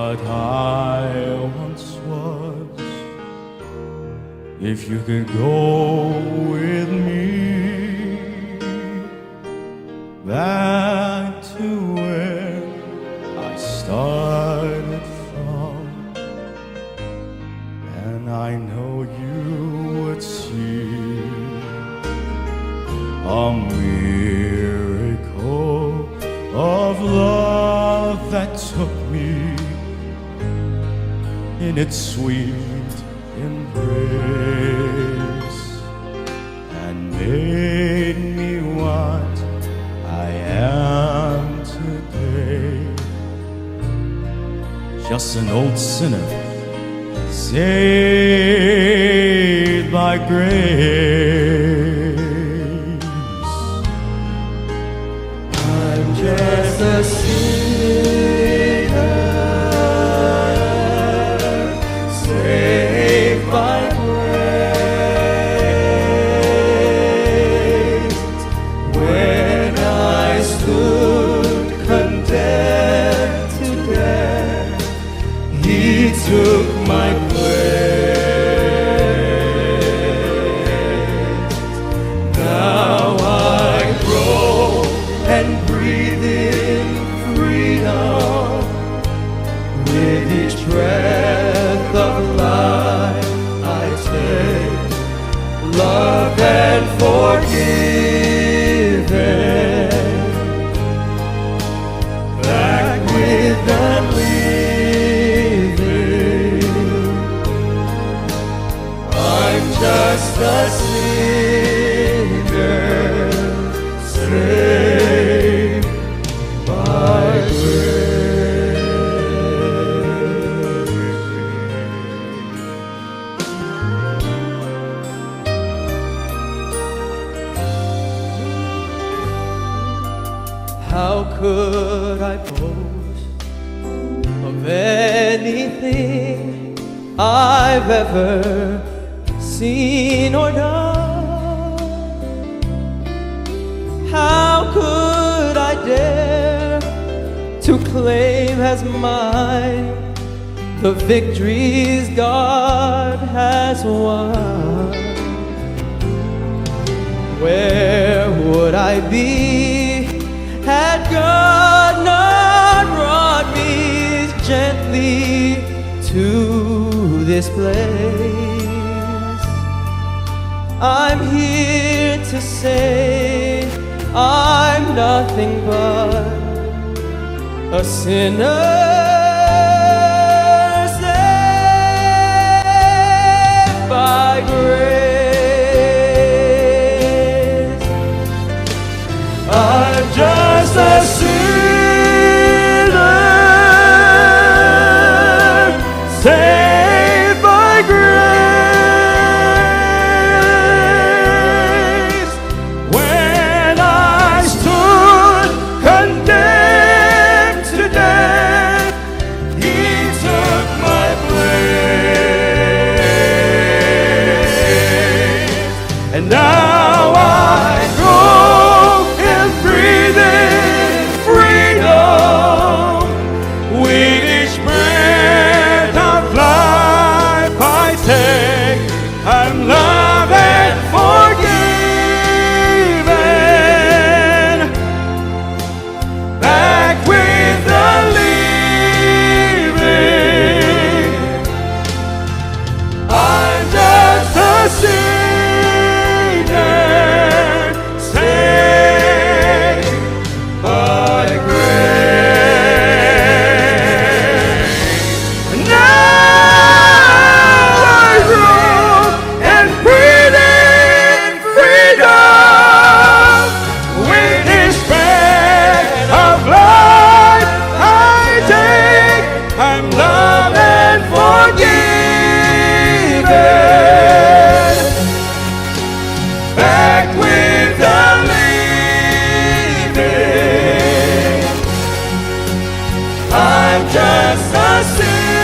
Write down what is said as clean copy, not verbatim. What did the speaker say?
what I once was. If you could go with me back to where I started from, and I know you would see a miracle of love that took me in its sweet embrace and made me what I am today. Just an old sinner saved by grace. I'm just a sinner saved by grace. When I stood condemned to death, He took my place. Now I grow and breathe in freedom. With each breath of life I take, loved and forgiven, back with the living. I'm just a sinner saved by grace. How could I boast of anything I've ever seen or done? How could I dare to claim as mine the victories God has won? Where would I be had God not brought me gently to this place? I'm here to say I'm nothing but a sinner saved by grace. I'm just a sinner saved by grace. When I stood condemned to death, He took my place. And now I go and breathe in freedom. With each breath of life I take, I'm loved and forgiven, back with the living. I'm just a sinner saved by grace. Now I grow and breathe in freedom. With each breath of life I take, I'm loved and forgiven, back with the living. I'm just a sinner